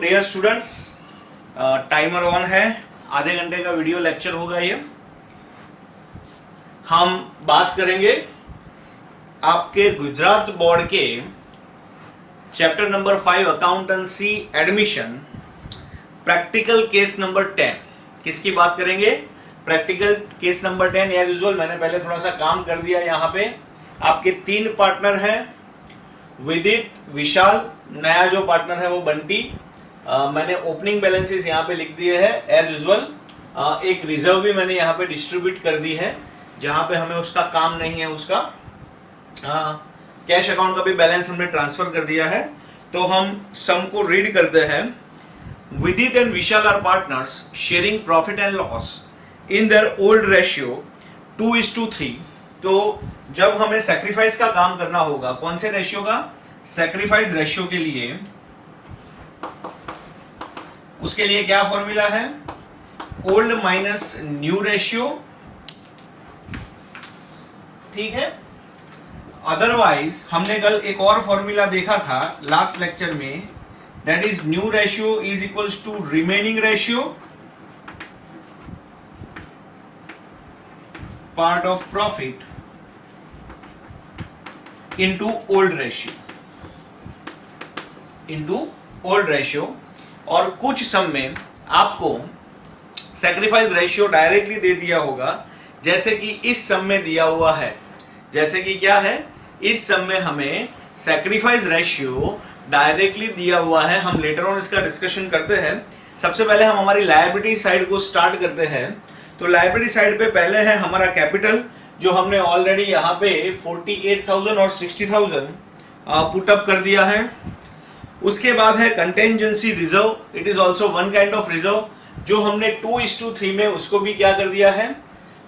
Dear students, timer on है। आधे घंटे का वीडियो लेक्चर होगा ये। हम बात करेंगे आपके गुजरात बोर्ड के chapter number 5 accountancy admission, practical case number 10। किसकी बात करेंगे? Practical case number 10। As usual मैंने पहले थोड़ा सा काम कर दिया। यहाँ पे आपके 3 पार्टनर हैं, विदित, विशाल, नया जो पार्टनर है वो बंटी। मैंने ओपनिंग बैलेंसेस यहाँ पे लिख दिए हैं एज यूजुअल। एक रिजर्व भी मैंने यहाँ पे डिस्ट्रीब्यूट कर दी है, जहाँ पे हमें उसका काम नहीं है। उसका कैश अकाउंट का भी बैलेंस हमने ट्रांसफर कर दिया है। तो हम सम को रीड करते हैं। Vidit and Vishal are partners sharing profit and loss in their old ratio 2:3। तो जब हमें सैक्रिफाइस का काम करना होगा, कौन से रेशियो का? सैक्रिफाइस रेशियो के लिए, उसके लिए क्या फॉर्मूला है? ओल्ड माइनस न्यू रेशियो, ठीक है। अदरवाइज हमने कल एक और फॉर्मूला देखा था लास्ट लेक्चर में, that is new ratio is equals to remaining ratio part of profit into old ratio. और कुछ सम में आपको सैक्रिफाइस रेशियो डायरेक्टली दे दिया होगा, जैसे कि इस सम में दिया हुआ है। जैसे कि क्या है? इस सम में हमें सैक्रिफाइस रेशियो डायरेक्टली दिया हुआ है। हम लेटर ऑन इसका डिस्कशन करते हैं। सबसे पहले हम हमारी लायबिलिटी साइड को स्टार्ट करते हैं। तो लायबिलिटी साइड पे पहले है हमारा कैपिटल, जो हमने ऑलरेडी यहाँ पे 48,000 और 60,000 पुटअप कर दिया है। उसके बाद है contingency reserve, it is also one kind of reserve, जो हमने 2:3 में उसको भी क्या कर दिया है?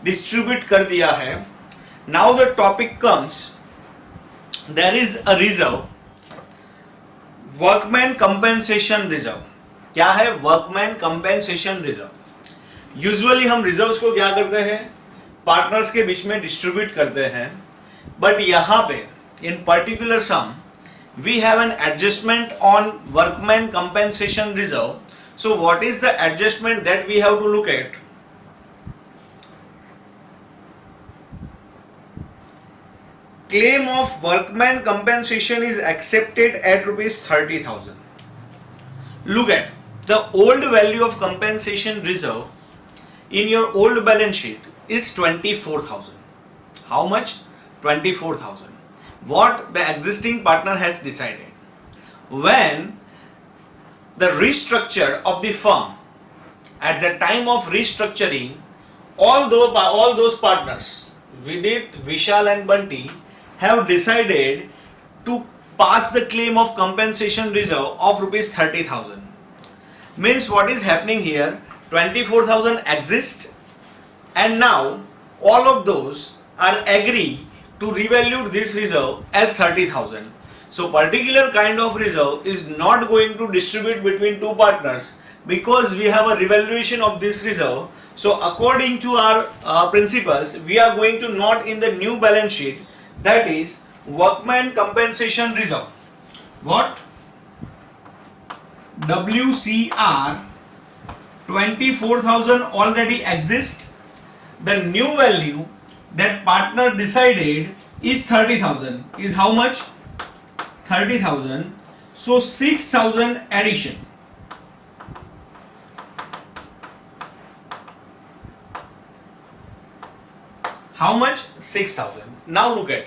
डिस्ट्रीब्यूट कर दिया है। Now the topic comes, there is a reserve, workman compensation reserve. क्या है? Workman compensation reserve. यूजुअली हम रिजर्व्स को क्या करते हैं? पार्टनर्स के बीच में डिस्ट्रीब्यूट करते हैं। बट यहां पे in particular sum we have an adjustment on workman compensation reserve. So what is the adjustment that we have to look at? Claim of workman compensation is accepted at rupees 30,000. Look at the old value of compensation reserve in your old balance sheet is 24,000. How much? 24,000. What the existing partner has decided. When the restructure of the firm, at the time of restructuring, all those partners, Vidit, Vishal and Bunty, have decided to pass the claim of compensation reserve of rupees 30,000. Means what is happening here? 24,000 exist, and now all of those are agree to revalue this reserve as 30,000. So particular kind of reserve is not going to distribute between two partners because we have a revaluation of this reserve. So according to our principles, we are going to note in the new balance sheet, that is workman compensation reserve. What? WCR 24,000 already exists. The new value that partner decided is 30,000. Is how much? 30,000. So 6,000 addition. How much? 6,000. Now look at,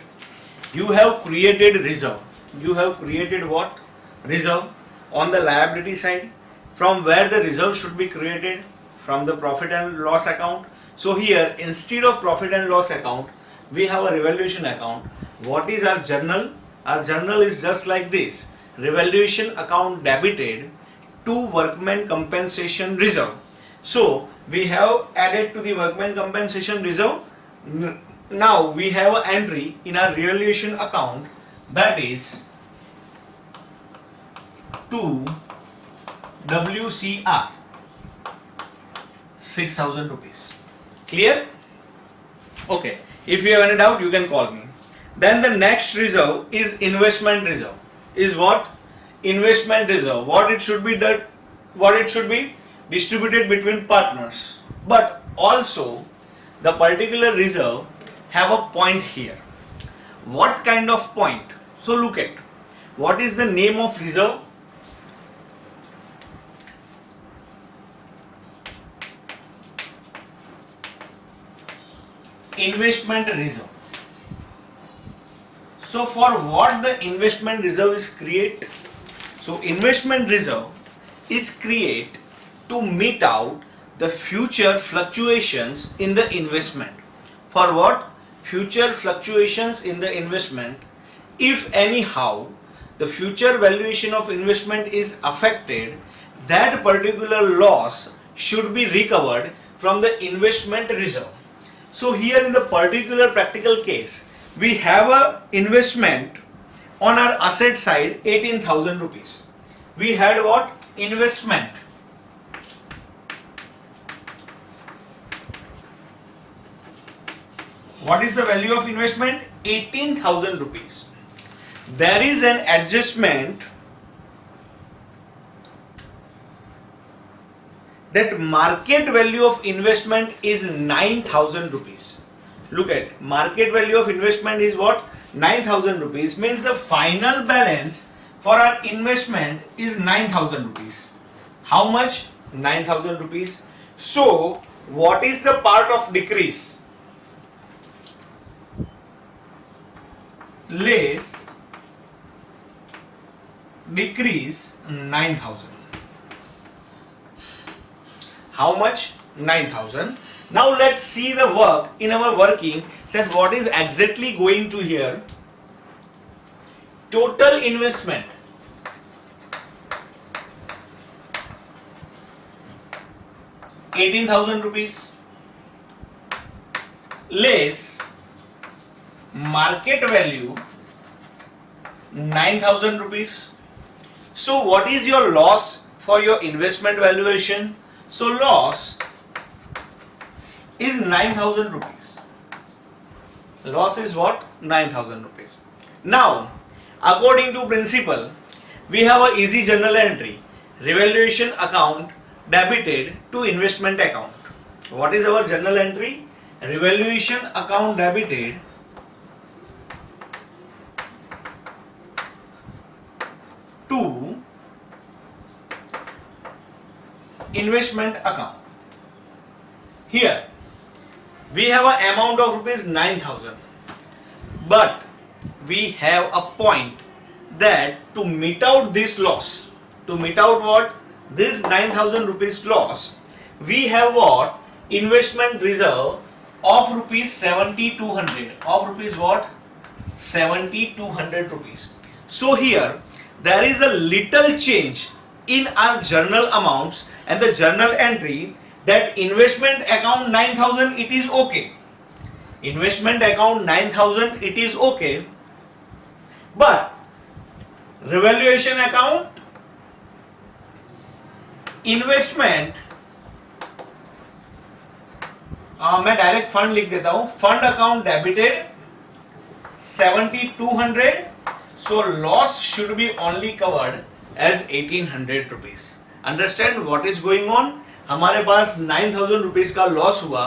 you have created reserve. You have created what? Reserve on the liability side. From where the reserve should be created? From the profit and loss account. So here, instead of profit and loss account, we have a revaluation account. What is our journal? Our journal is just like this: revaluation account debited to workman compensation reserve. So we have added to the workman compensation reserve. Now we have an entry in our revaluation account, that is to WCR 6,000 rupees. Clear? Okay. If you have any doubt, you can call me. Then the next reserve is investment reserve. Is what? Investment reserve. What it should be done? what it should be? Distributed between partners. But also the particular reserve have a point here. What kind of point? So look at, what is the name of reserve? Investment reserve. So for what the investment reserve is create? So investment reserve is create to meet out the future fluctuations in the investment. For what? Future fluctuations in the investment. If anyhow the future valuation of investment is affected, that particular loss should be recovered from the investment reserve. So here in the particular practical case, we have a investment on our asset side 18,000 rupees. We had what? Investment. What is the value of investment? 18,000 rupees. There is an adjustment that market value of investment is 9,000 rupees. Look at, market value of investment is what? 9,000 rupees, means the final balance for our investment is 9,000 rupees. How much? 9,000 rupees. So what is the part of decrease? Less decrease 9,000. How much? 9,000. Now let's see the work in our working. Said what is exactly going to here? Total investment. ₹18,000 less market value 9,000 rupees. So what is your loss for your investment valuation? So loss is 9,000 rupees. Loss is what? 9,000 rupees. Now, according to principle, we have a easy journal entry. Revaluation account debited to investment account. What is our journal entry? Revaluation account debited to investment account. Here we have an amount of rupees 9,000, but we have a point that to meet out this loss, to meet out what? This 9,000 rupees loss, we have what? Investment reserve of rupees 7,200. Of rupees what? 7,200 rupees. So here there is a little change in our journal amounts and the journal entry, that investment account 9,000 it is okay. Investment account 9,000 it is okay. But revaluation account investment मैं direct fund लिख देता हूं, fund account debited 7,200, so loss should be only covered as 1,800 rupees. Understand what is going on? हमारे पास 9,000 rupees का loss हुआ,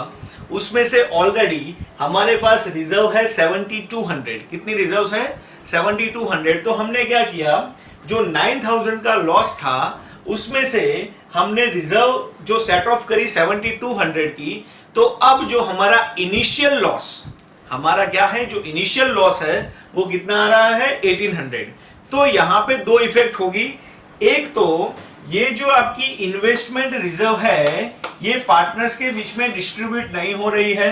उसमें से already हमारे पास रिजर्व है 7,200. कितनी रिजर्व है? 7,200. तो हमने क्या किया, जो 9,000 का लॉस था उसमें से हमने रिजर्व जो सेट ऑफ करी 7,200 की. तो अब जो हमारा इनिशियल लॉस, हमारा क्या है, जो इनिशियल लॉस है वो कितना आ रहा है? 1,800. तो यहां पे दो इफेक्ट होगी. एक तो ये जो आपकी इन्वेस्टमेंट रिजर्व है ये पार्टनर्स के बीच में डिस्ट्रीब्यूट नहीं हो रही है.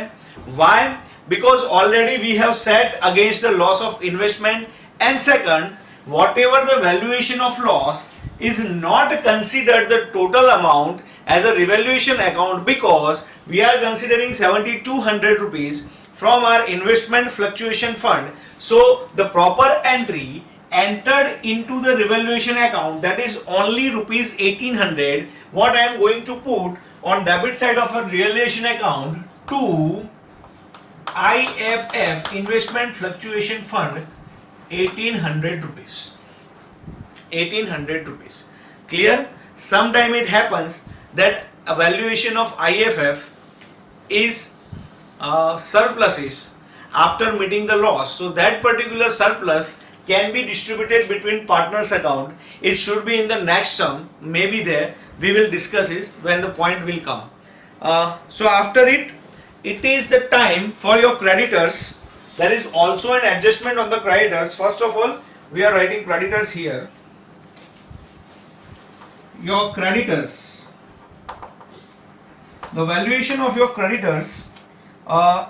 Why? Because already we have set against the loss of investment. And second, whatever the valuation of loss is not considered the total amount as a revaluation account, because we are considering 7,200 rupees from our investment fluctuation fund. So the proper entry entered into the revaluation account, that is only rupees 1,800, what I am going to put on debit side of a revaluation account to IFF, investment fluctuation fund, 1,800 rupees. 1,800 rupees. Clear? sometime it happens that a valuation of IFF is surpluses after meeting the loss. So that particular surplus can be distributed between partners account. It should be in the next sum, maybe there. We will discuss it when the point will come. So after it is the time for your creditors. There is also an adjustment on the creditors. First of all, we are writing creditors here. Your creditors, the valuation of your creditors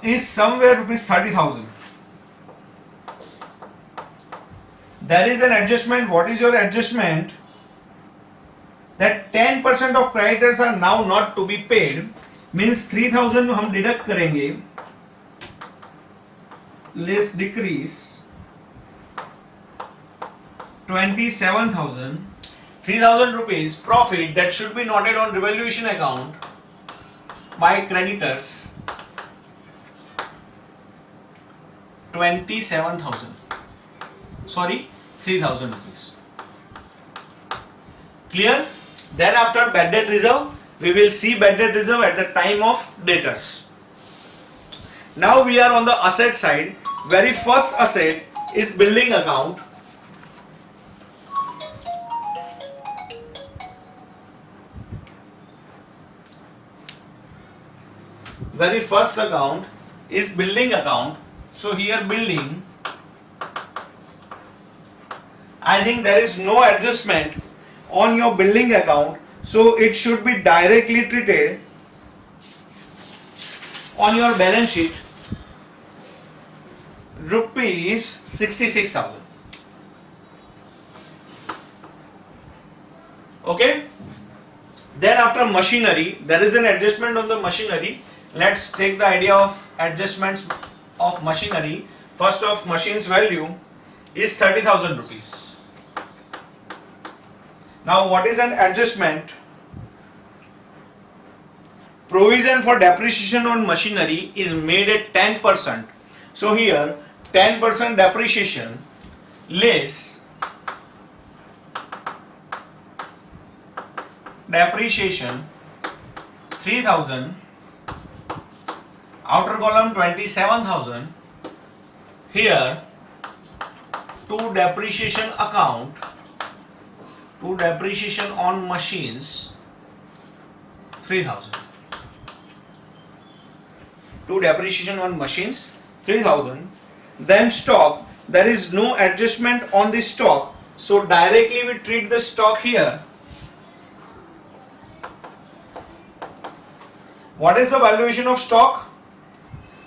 is somewhere rupees 30,000. There is an adjustment. What is your adjustment? That 10% of creditors are now not to be paid. Means 3,000 हम deduct करेंगे. Let's decrease 27,000. 3,000 rupees profit that should be noted on revaluation account by creditors. 27,000. Sorry, 3,000 rupees. Clear? Thereafter, bad debt reserve. We will see bad debt reserve at the time of debtors. Now we are on the asset side. Very first asset is building account. Very first account is building account. So here building, I think there is no adjustment on your building account, so it should be directly treated on your balance sheet. Rupees 66,000. Okay. Then after machinery, there is an adjustment on the machinery. Let's take the idea of adjustments of machinery. First of machine's value is 30,000 rupees. Now what is an adjustment? Provision for depreciation on machinery is made at 10%. So here 10% depreciation less depreciation 3,000, outer column 27,000. Here to depreciation account, to depreciation on machines 3,000. To depreciation on machines 3,000. Then stock, there is no adjustment on the stock, so directly we treat the stock here. What is the valuation of stock?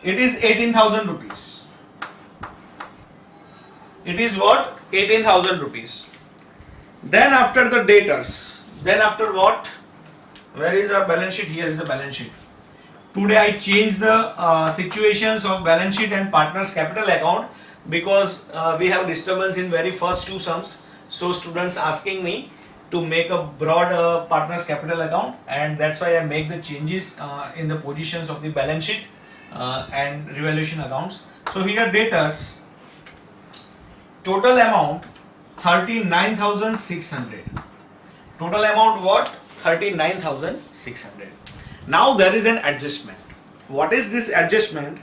It is 18,000 rupees. It is what? 18,000 rupees. Then after the debtors, then after what? Where is our balance sheet? Here is the balance sheet. Today I changed the situations of balance sheet and partners capital account because we have disturbance in very first two sums. So students asking me to make a broad partners capital account, and that's why I make the changes in the positions of the balance sheet and revaluation accounts. So here debtors, total amount 39,600. Total amount what? 39,600. Now there is an adjustment. What is this adjustment?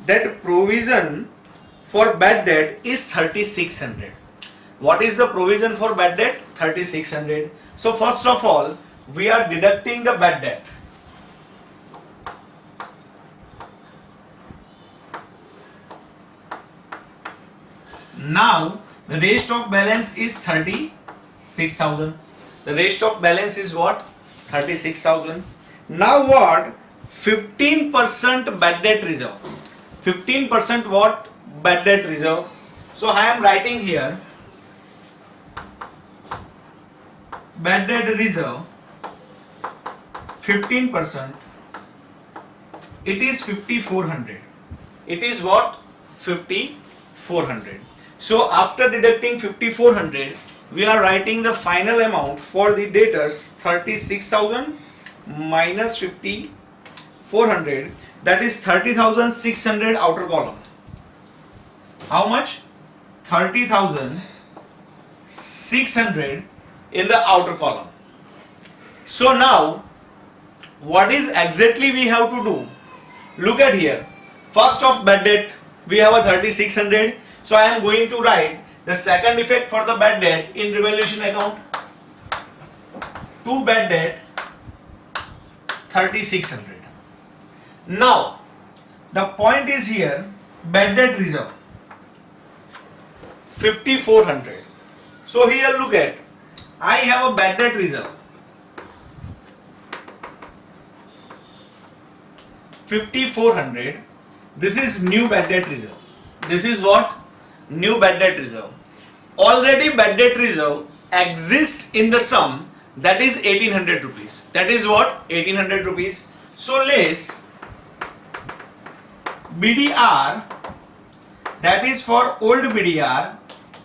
That provision for bad debt is 3,600. What is the provision for bad debt? 3,600. So first of all, we are deducting the bad debt. Now the rest of balance is 36,000. The rest of balance is what? 36,000. Now what? 15% bad debt reserve. 15% what? Bad debt reserve. So I am writing here bad debt reserve 15%. It is 5,400. It is what? 5,400. So after deducting 5,400, we are writing the final amount for the debtors 36,000 minus 5,400, that is 30,600 outer column. How much? 30,600 in the outer column. So now what is exactly we have to do? Look at here. First of bad debt we have a 3600. So I am going to write the second effect for the bad debt in revaluation account. To bad debt 3600. Now the point is here, bad debt reserve 5400. So here look at, I have a bad debt reserve 5400. This is new bad debt reserve. This is what? New bad debt reserve. Already bad debt reserve exists in the sum, that is 1800 rupees. That is what? 1800 rupees. So less BDR, that is for old BDR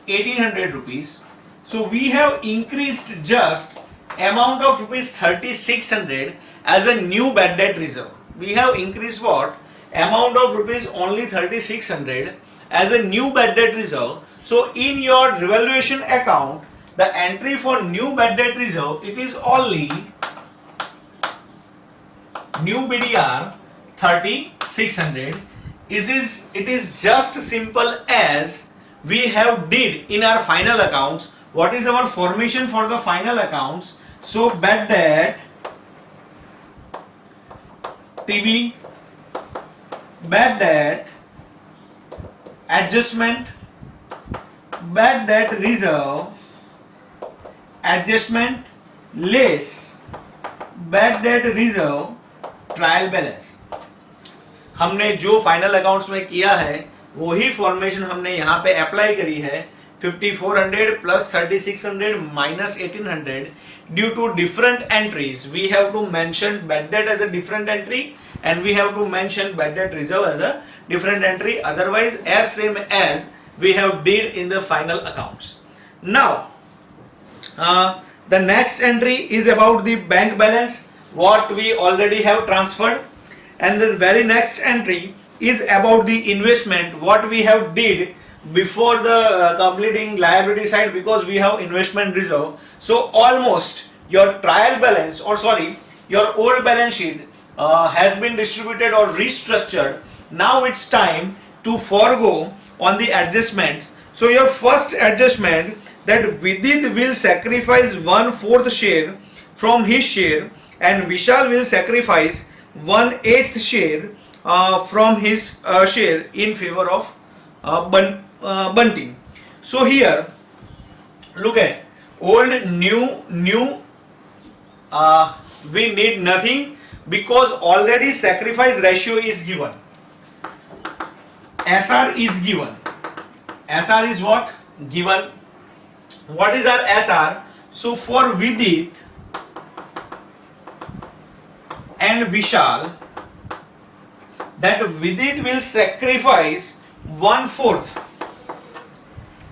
1800 rupees. So we have increased just amount of rupees 3600 as a new bad debt reserve. We have increased what? Amount of rupees only 3600 as a new bad debt reserve. So in your revaluation account, the entry for new bad debt reserve, it is only new BDR 3600. It is just simple as we have did in our final accounts. What is our formation for the final accounts? So bad debt TB, bad debt adjustment, bad debt reserve adjustment less bad debt reserve trial balance. हमने जो final accounts में किया है वही formation हमने यहाँ पे apply करी है. 5400 plus 3600 minus 1800. Due to different entries, we have to mention bad debt as a different entry and we have to mention bad debt reserve as a different entry. Otherwise, as same as we have did in the final accounts. Now, the next entry is about the bank balance, what we already have transferred, and the very next entry is about the investment, what we have did before the completing liability side, because we have investment reserve. So almost your trial balance, or sorry, your old balance sheet has been distributed or restructured. Now it's time to forego on the adjustments. So your first adjustment, that Vidit will sacrifice 1/4 share from his share and Vishal will sacrifice 1/8 share from his share in favor of Bunty. So here look at old, new, we need nothing because already sacrifice ratio is given. SR is given. SR is what? Given. What is our SR? So for Vidit and Vishal, that Vidit will sacrifice 1/4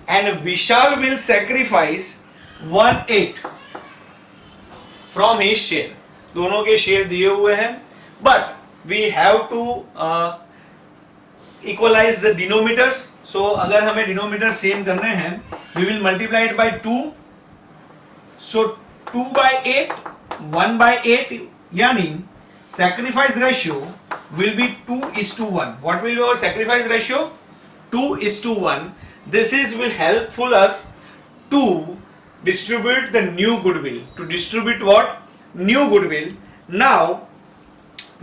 and Vishal will sacrifice 1/8 from his share. दोनों के share दिए हुए हैं, but we have to equalize the denominators. So अगर हमें denominator same करने हैं, we will multiply it by 2. So 2/8, 1/8, यानी sacrifice ratio will be 2:1. What will be our sacrifice ratio? 2:1. This is will helpful us to distribute the new goodwill. To distribute what? New goodwill. Now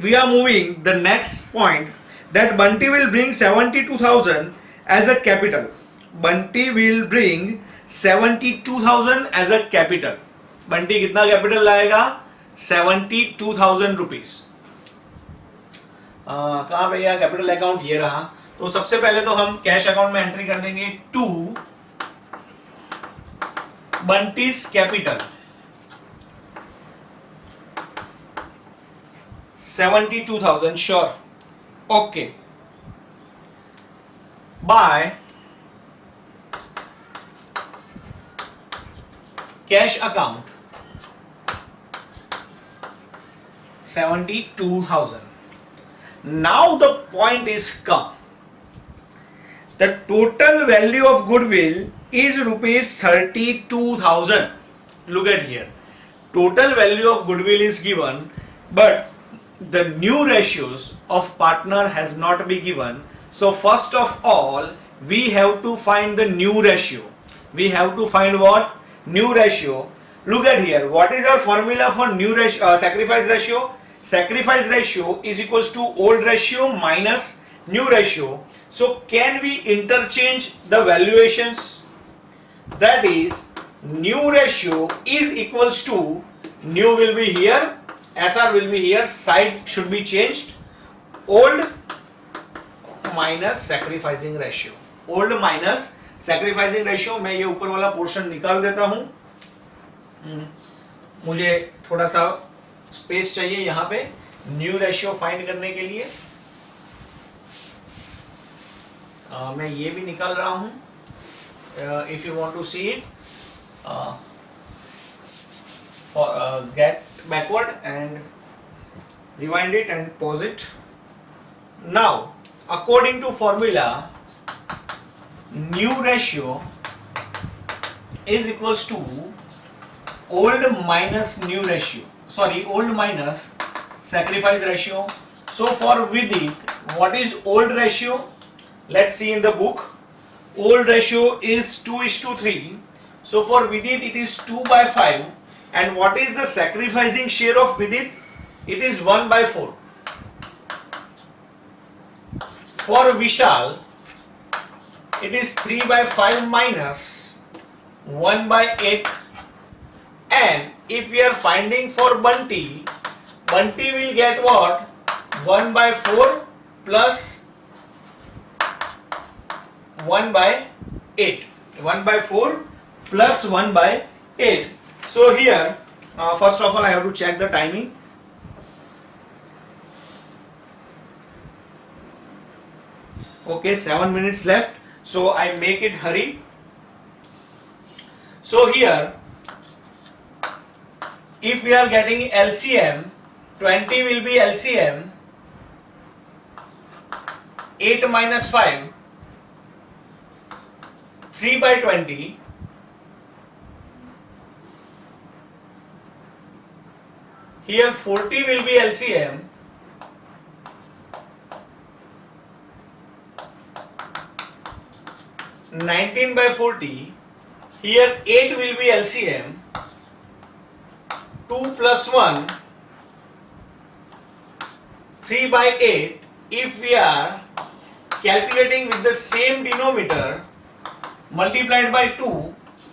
we are moving the next point, that Bunty will bring 72,000 as a capital. Bunty will bring 72,000 as a capital. Bunty कितना capital लाएगा? 72,000 rupees. कहाँ पे यह capital account ये रहा. तो सबसे पहले तो हम कैश अकाउंट में एंट्री कर देंगे to Bunty's capital 72,000. Sure. Okay. By cash account 72,000. Now the point is come. The total value of goodwill is rupees 32,000. Look at here. total value of goodwill is given, but the new ratios of partner has not been given. So first of all, we have to find the new ratio. We have to find what? New ratio. Look at here. What is our formula for new ratio, sacrifice ratio? Sacrifice ratio is equals to old ratio minus new ratio. So can we interchange the valuations? That is, new ratio is equals to, new will be here, SR will be here, side should be changed, old minus sacrificing ratio. Old minus sacrificing ratio. मैं ये ऊपर वाला portion निकाल देता हूं, मुझे थोड़ा सा स्पेस चाहिए यहां पे न्यू रेशियो फाइंड करने के लिए. मैं ये भी निकाल रहा हूं. If you want to see it, get backward and rewind it and pause it. Now, according to formula, new ratio is equals to old minus new ratio. Sorry, old minus sacrifice ratio. So for Vidit, what is old ratio? Let's see in the book. Old ratio is 2:3. So for Vidit it is 2/5. And what is the sacrificing share of Vidit? It is 1/4. For Vishal, it is 3/5 minus 1/8. And if we are finding for Bunty, Bunty will get what? 1/4 plus 1/8. 1/4 plus 1/8. So here, first of all, I have to check the timing. Okay, 7 minutes left. So I make it hurry. So here, if we are getting LCM, 20 will be LCM. 8 minus 5, 3/20. Here 40 will be LCM. 19/40. Here 8 will be LCM. 2 plus 1, 3/8. If we are calculating with the same denominator, multiplied by 2,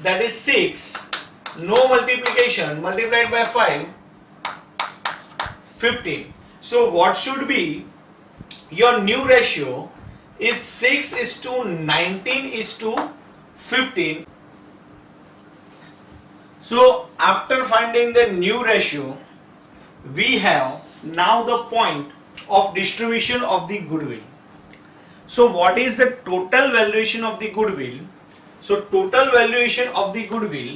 that is 6. No multiplication, multiplied by 5, 15. So what should be your new ratio? Is 6:19:15. So after finding the new ratio, we have now the point of distribution of the goodwill. So what is the total valuation of the goodwill? So total valuation of the goodwill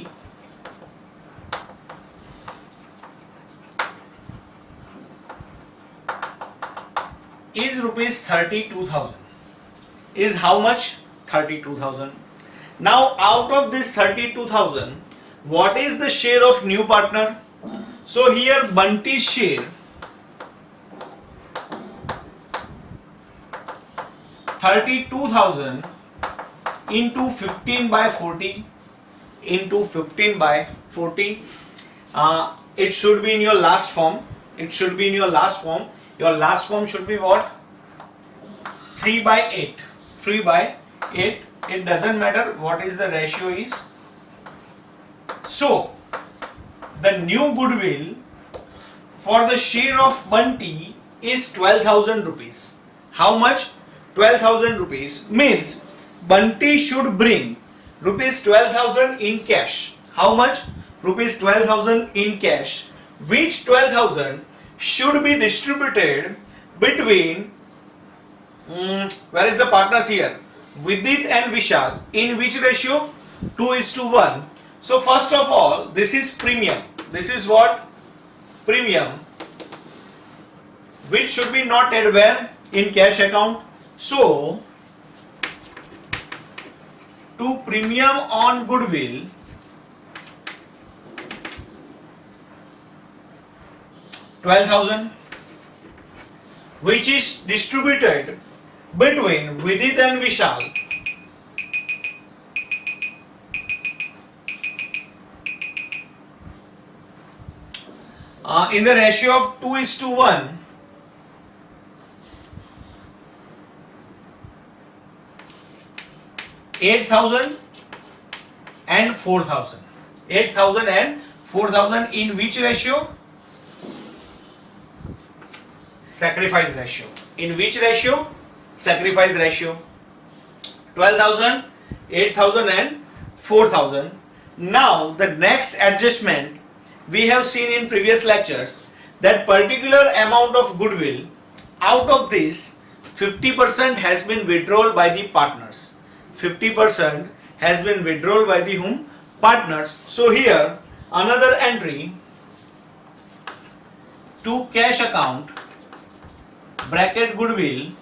is rupees 32,000. Is how much? 32,000. Now out of this 32,000, what is the share of new partner? So here Bunty's share 32,000 into 15/40 into 15/40. It should be in your last form. It should be in your last form. Your last form should be what? 3/8. 3/8. It doesn't matter what is the ratio is. So the new goodwill for the share of Bunty is 12,000 rupees. How much? 12,000 rupees means Bunty should bring rupees 12,000 in cash. How much? Rupees 12,000 in cash, which 12,000 should be distributed between where is the partners here? Vidit and Vishal. In which ratio? 2:1. So first of all, this is premium. This is what? Premium, which should be not at where? In cash account. So to premium on goodwill, 12,000, which is distributed between Vidit and Vishal in the ratio of 2:1. 8,000 and 4,000. 8,000 and 4,000 in which ratio? Sacrifice ratio. In which ratio? Sacrifice ratio. 12,000, 8,000 and 4,000. Now the next adjustment we have seen in previous lectures, that particular amount of goodwill, out of this 50% has been withdrawn by the partners. 50% has been withdrawn by the whom? Partners. So here another entry to cash account bracket goodwill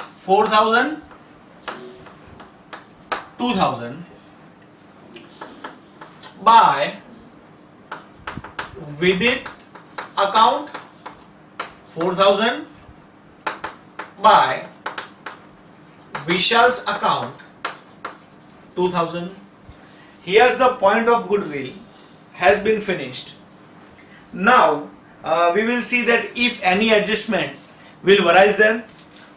4,000, 2,000 by Vidit account 4,000 by Vishal's account 2,000. Here's the point of goodwill has been finished. Now we will see that if any adjustment will arise then.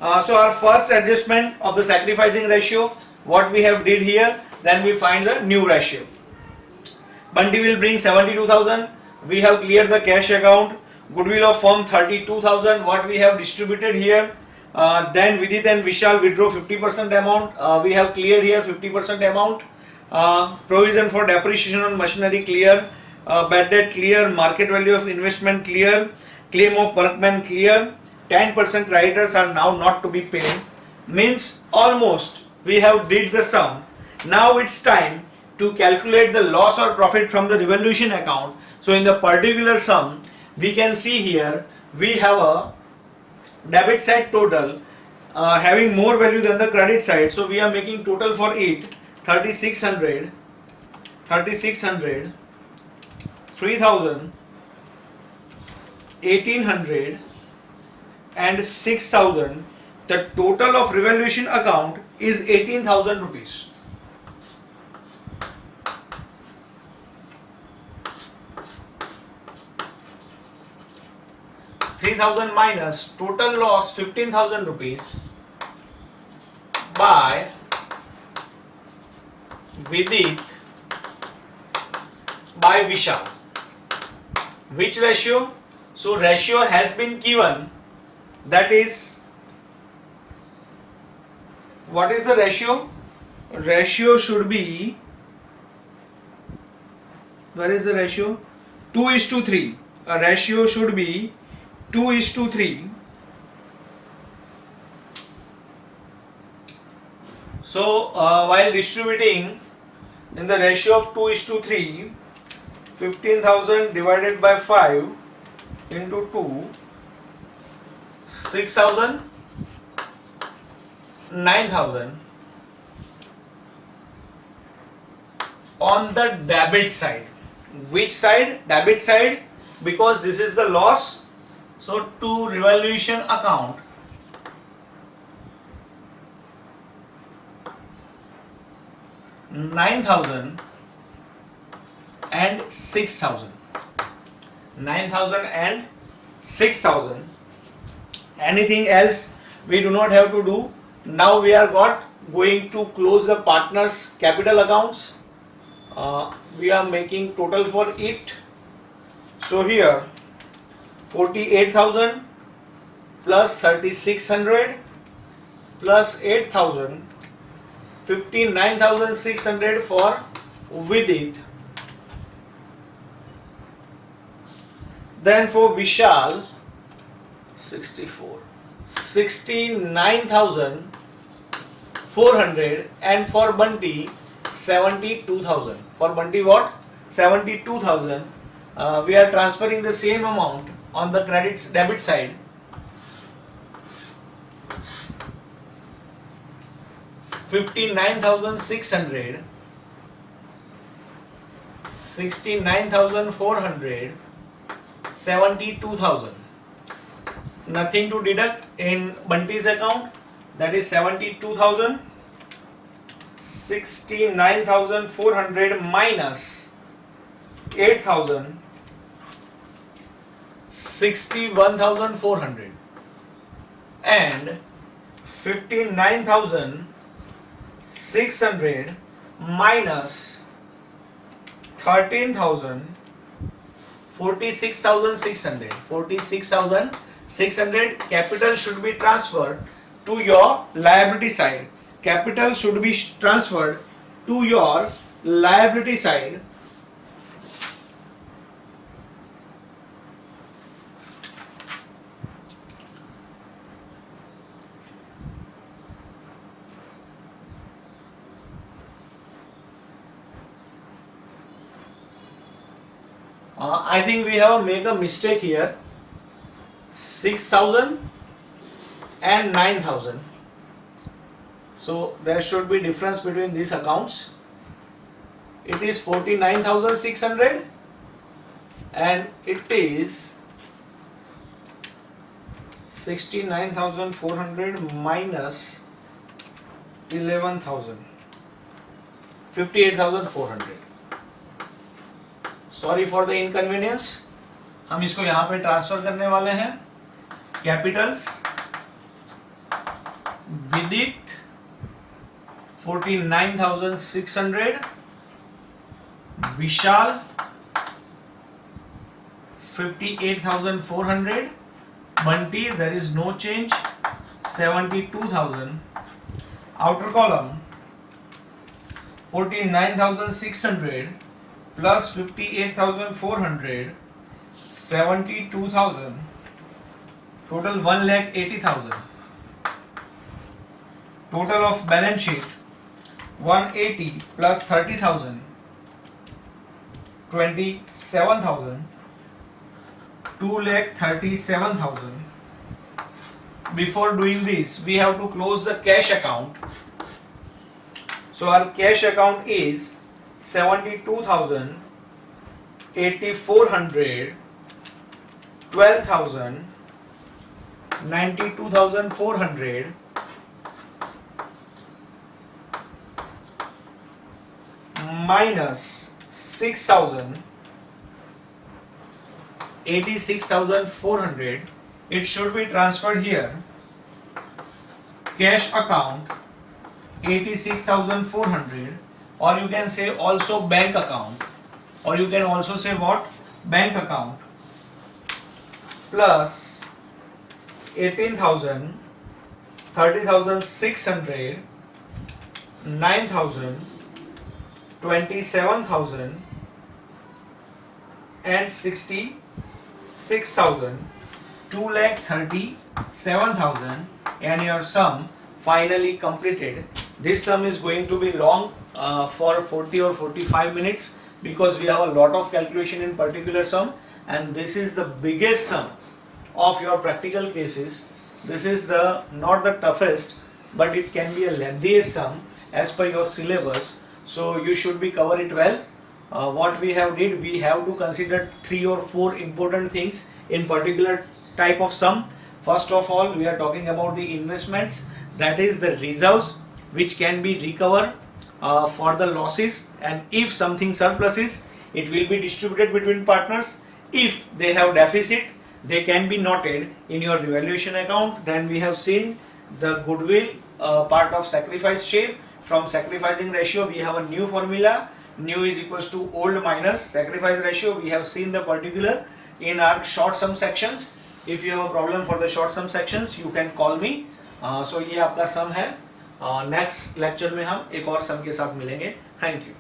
So our first adjustment of the sacrificing ratio, what we have did here, then we find the new ratio. Bunty will bring 72,000. We have cleared the cash account. Goodwill of firm 32,000. What we have distributed here. Then Vidit and Vishal withdraw 50% amount. We have cleared here 50% amount. Provision for depreciation on machinery clear. Bad debt clear. Market value of investment clear. Claim of workman clear. 10% creditors are now not to be paid. Means almost we have did the sum. Now it's time to calculate the loss or profit from the revaluation account. So in the particular sum, we can see here we have a debit side total having more value than the credit side. So we are making total for it 3,600, 3,600, 3,000, 1,800 and 6,000. The total of revaluation account is 18,000 rupees. $3,000 minus total loss 15,000 rupees by Vidit by Vishal. Which ratio? So ratio has been given, that is, what is the ratio? Ratio should be, where is the ratio? 2:3. A ratio should be 2:3. So while distributing in the ratio of 2:3, 15,000 divided by 5 into 2, 6,000, 9,000 on the debit side. Which side? Debit side, because this is the loss. So to revaluation account, $9,000 and 6,000. 9,000 and 6,000. Anything else we do not have to do. Now we are going to close the partners capital accounts. We are making total for it. So here 48,000 plus 3,600 plus 8,000, 59,600 for Vidit. Then for Vishal 69,400 and for Bunty 72,000. For Bunty what? 72,000. We are transferring the same amount on the debit side. 59,600, 6,000 69,400, 72,000. Nothing to deduct in Bunty's account. That is 72,000. 69,400 minus 8,000. 61,400 and 59,600 minus 13,000. 46,600. 46,600 capital should be transferred to your liability side. Capital should be transferred to your liability side. I think we have made a mistake here. 6,000 and 9,000. So there should be difference between these accounts. It is 49,600 and it is 69,400 minus 11,000. 58,400. Sorry for the inconvenience. हम इसको यहां पे transfer करने वाले हैं. Capitals विदित 49,600, विशाल 58,400, Bunty there is no change 72,000. outer column 49,600 plus 58,400, 72,000, total 1,80,000. Total of balance sheet 180 plus 30,000, 27,000, 2,37,000. Before doing this, we have to close the cash account. So our cash account is 72,000, 8,400, 12,000, 92,400, minus 6,000, 86,400. It should be transferred here. Cash account 86,400. Or you can say also bank account, or you can also say what? Bank account plus 18,000, 30,600, 9,000, 27,000 and 66,000, 2,37,000, and your sum finally completed. This sum is going to be long for 40 or 45 minutes because we have a lot of calculation in particular sum, and this is the biggest sum of your practical cases. This is the not the toughest, but it can be a lengthiest sum as per your syllabus, so you should be cover it well. What we have did, we have to consider 3 or 4 important things in particular type of sum. First of all, we are talking about the investments, that is the reserves which can be recovered for the losses, and if something surpluses, it will be distributed between partners. If they have deficit, they can be noted in your revaluation account. Then we have seen the goodwill part of sacrifice share. From sacrificing ratio, we have a new formula. New is equals to old minus sacrifice ratio. We have seen the particular in our short sum sections. If you have a problem for the short sum sections, you can call me. So ये आपका sum है. Next lecture में हम एक और सम के साथ मिलेंगे. Thank you.